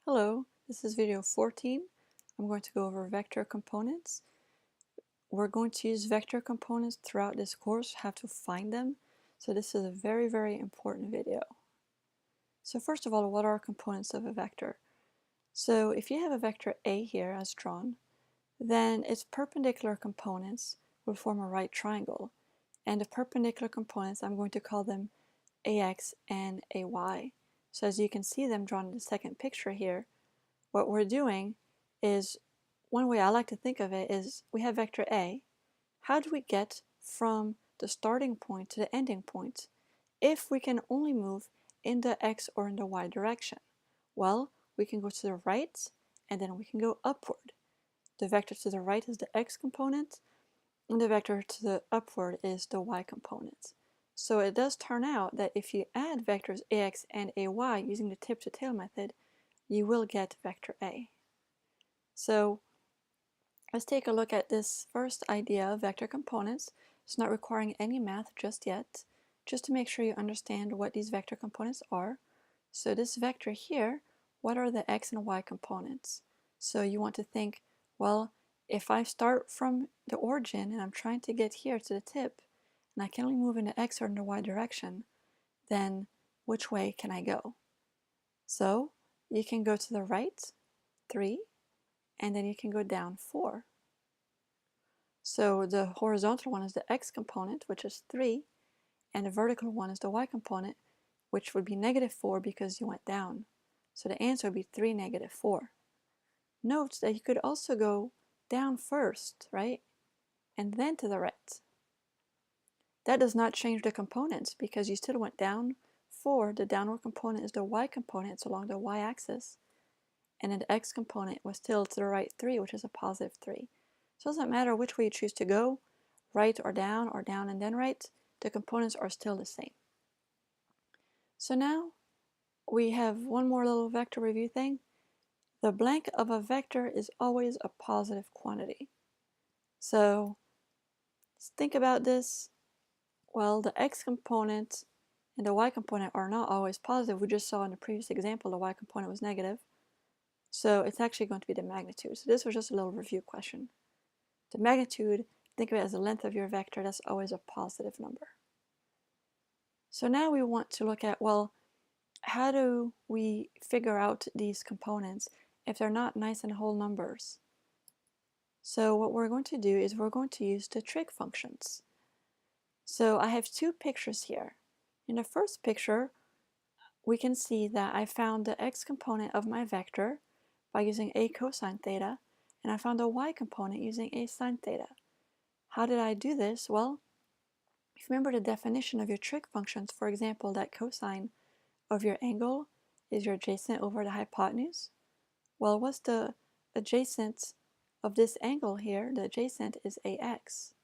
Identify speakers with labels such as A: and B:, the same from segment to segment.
A: Hello, this is video 14. I'm going to go over vector components. We're going to use vector components throughout this course, how to find them. So this is a very important video. So first of all, what are components of a vector? So if you have a vector A here as drawn, then its perpendicular components will form a right triangle. And the perpendicular components, I'm going to call them AX and AY. So as you can see them drawn in the second picture here, what we're doing is, one way I like to think of it is, we have vector A. How do we get from the starting point to the ending point if we can only move in the X or in the Y direction? Well, we can go to the right and then we can go upward. The vector to the right is the X component and the vector to the upward is the Y component. So it does turn out that if you add vectors AX and AY using the tip to tail method, you will get vector A. So let's take a look at this first idea of vector components. It's not requiring any math just yet, just to make sure you understand what these vector components are. So this vector here, what are the X and Y components? So you want to think, well, if I start from the origin and I'm trying to get here to the tip, and I can only move in the X or in the Y direction, then which way can I go? So you can go to the right, 3, and then you can go down 4. So the horizontal one is the X component, which is 3, and the vertical one is the Y component, which would be -4 because you went down. So the answer would be 3, -4. Note that you could also go down first, right? And then to the right. That does not change the components because you still went down 4. The downward component is the Y component, it's along the Y-axis. And then the X component was still to the right 3, which is a +3. So it doesn't matter which way you choose to go, right or down and then right, the components are still the same. So now we have one more little vector review thing. The blank of a vector is always a positive quantity. So let's think about this. Well, the X component and the Y component are not always positive. We just saw in the previous example the Y component was negative. So it's actually going to be the magnitude. So this was just a little review question. The magnitude, think of it as the length of your vector, that's always a positive number. So now we want to look at, well, how do we figure out these components if they're not nice and whole numbers? So what we're going to do is we're going to use the trig functions. So I have two pictures here. In the first picture, we can see that I found the X component of my vector by using a cosine theta, and I found the Y component using a sine theta. How did I do this? Well, if you remember the definition of your trig functions, for example, that cosine of your angle is your adjacent over the hypotenuse. Well, what's the adjacent of this angle here? The adjacent is AX.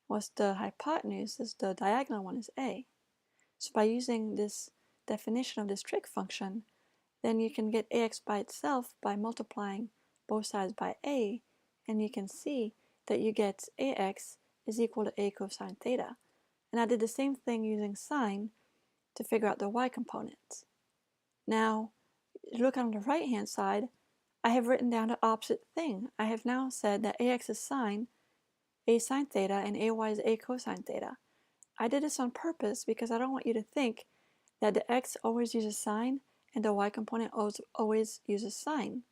A: What's the hypotenuse? Is the diagonal one is A. So by using this definition of this trig function, then you can get AX by itself by multiplying both sides by A, and you can see that you get AX is equal to A cosine theta. And I did the same thing using sine to figure out the Y component. Now, look on the right hand side, I have written down the opposite thing. I have now said that AX is sine, A sine theta, and AY is A cosine theta. I did this on purpose because I don't want you to think that the X always uses sine and the Y component always uses sine.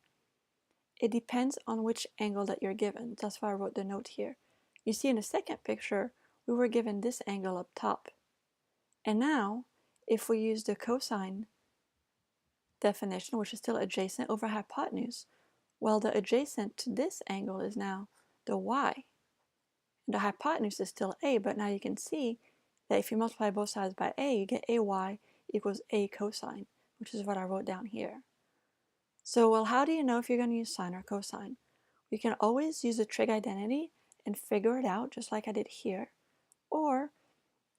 A: It depends on which angle that you're given. That's why I wrote the note here. You see in the second picture, we were given this angle up top. And now, if we use the cosine definition, which is still adjacent over hypotenuse, well, the adjacent to this angle is now the Y. And the hypotenuse is still A, but now you can see that if you multiply both sides by A, you get AY equals A cosine, which is what I wrote down here. So, well, how do you know if you're going to use sine or cosine? You can always use the trig identity and figure it out just like I did here. Or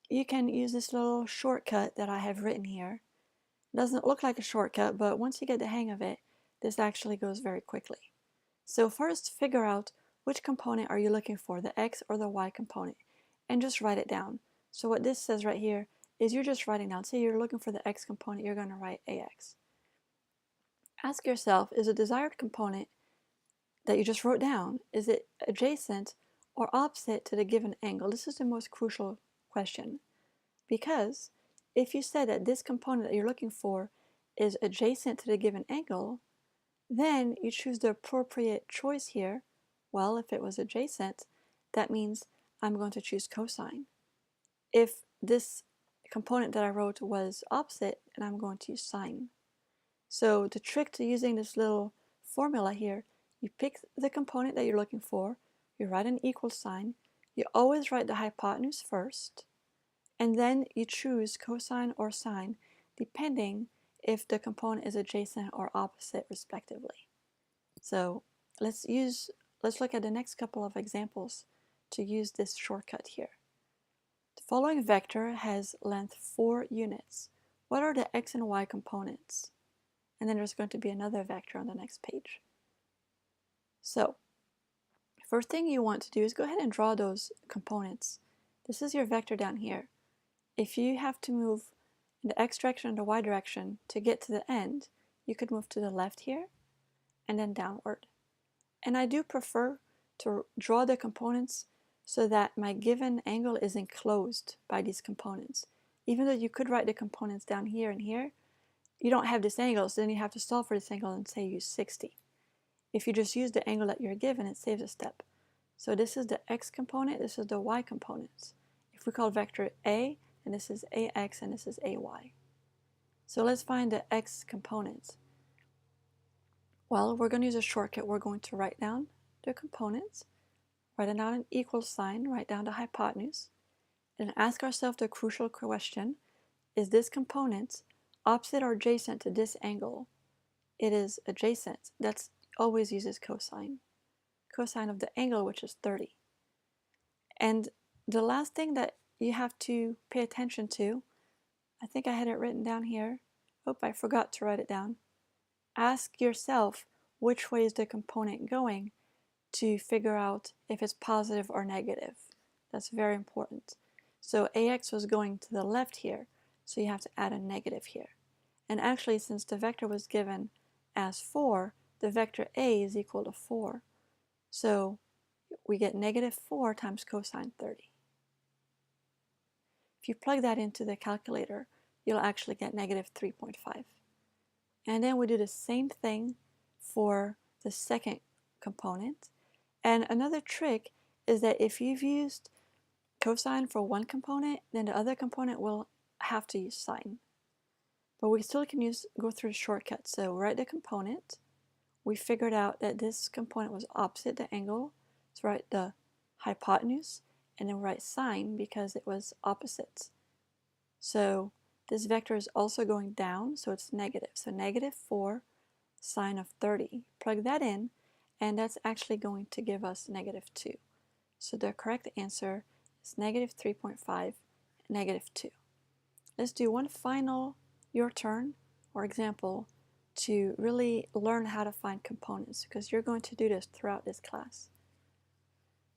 A: you can use this little shortcut that I have written here. It doesn't look like a shortcut, but once you get the hang of it, this actually goes very quickly. So first, figure out which component are you looking for, the X or the Y component, and just write it down. So what this says right here is you're just writing down. Say you're looking for the X component, you're going to write AX. Ask yourself, is a desired component that you just wrote down, is it adjacent or opposite to the given angle? This is the most crucial question, because if you said that this component that you're looking for is adjacent to the given angle, then you choose the appropriate choice here. Well, if it was adjacent, that means I'm going to choose cosine. If this component that I wrote was opposite, then I'm going to use sine. So the trick to using this little formula here, you pick the component that you're looking for, you write an equal sign, you always write the hypotenuse first, and then you choose cosine or sine depending if the component is adjacent or opposite respectively. So let's look at the next couple of examples to use this shortcut here. The following vector has length 4 units. What are the x and y components? And then there's going to be another vector on the next page. So first thing you want to do is go ahead and draw those components. This is your vector down here. If you have to move in the x direction and the y direction to get to the end, you could move to the left here and then downward. And I do prefer to draw the components so that my given angle is enclosed by these components. Even though you could write the components down here and here, you don't have this angle, so then you have to solve for this angle and say use 60. If you just use the angle that you're given, it saves a step. So this is the x component, this is the y component. If we call vector A, and this is ax and this is ay. So let's find the x components. Well, we're going to use a shortcut. We're going to write down the components, write down an equal sign, write down the hypotenuse, and ask ourselves the crucial question, is this component opposite or adjacent to this angle? It is adjacent. That always uses cosine. Cosine of the angle, which is 30. And the last thing that you have to pay attention to, I think I had it written down here. Oh, I forgot to write it down. Ask yourself which way is the component going to figure out if it's positive or negative. That's very important. So ax was going to the left here, so you have to add a negative here. And actually, since the vector was given as 4, the vector a is equal to 4. So we get negative 4 times cosine 30. If you plug that into the calculator, you'll actually get negative 3.5. And then we do the same thing for the second component. And another trick is that if you've used cosine for one component, then the other component will have to use sine. But we still can go through the shortcut. So write the component. We figured out that this component was opposite the angle. So write the hypotenuse, and then write sine because it was opposite. So this vector is also going down, so it's negative. So negative 4 sine of 30. Plug that in, and that's actually going to give us negative 2. So the correct answer is negative 3.5, negative 2. Let's do one final your turn or example to really learn how to find components, because you're going to do this throughout this class.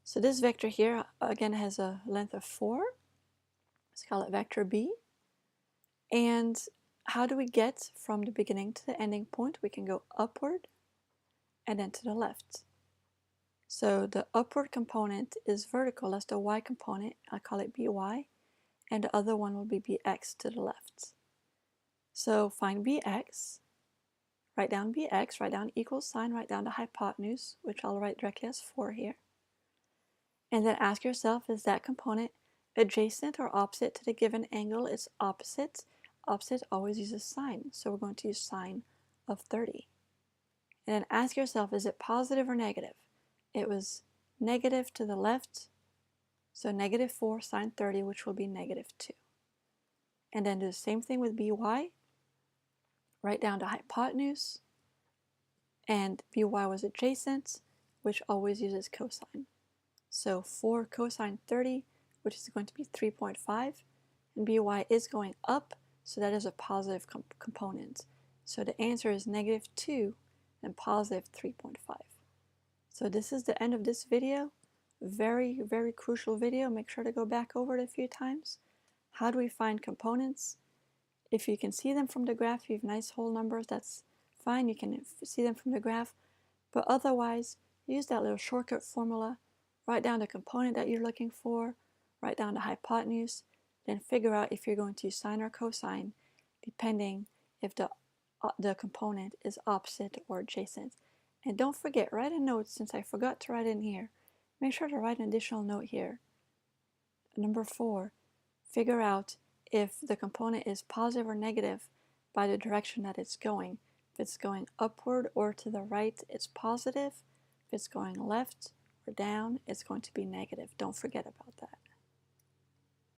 A: So this vector here, again, has a length of 4. Let's call it vector B. And how do we get from the beginning to the ending point? We can go upward and then to the left. So the upward component is vertical, that's the y component, I'll call it by, and the other one will be bx to the left. So find bx, write down equal sign, write down the hypotenuse, which I'll write directly as 4 here. And then ask yourself, is that component adjacent or opposite to the given angle? It's opposite. Opposite always uses sine, so we're going to use sine of 30. And then ask yourself, is it positive or negative? It was negative to the left, so negative 4 sine 30, which will be negative 2. And then do the same thing with by. Write down the hypotenuse, and by was adjacent, which always uses cosine. So 4 cosine 30, which is going to be 3.5, and by is going up, so that is a positive component. So the answer is negative 2 and positive 3.5. So this is the end of this video. Very, very crucial video. Make sure to go back over it a few times. How do we find components? If you can see them from the graph, you have nice whole numbers, that's fine, you can see them from the graph, but otherwise, use that little shortcut formula, write down the component that you're looking for, write down the hypotenuse, then figure out if you're going to use sine or cosine, depending if the component is opposite or adjacent. And don't forget, write a note, since I forgot to write it in here. Make sure to write an additional note here. Number 4, figure out if the component is positive or negative by the direction that it's going. If it's going upward or to the right, it's positive. If it's going left or down, it's going to be negative. Don't forget about that.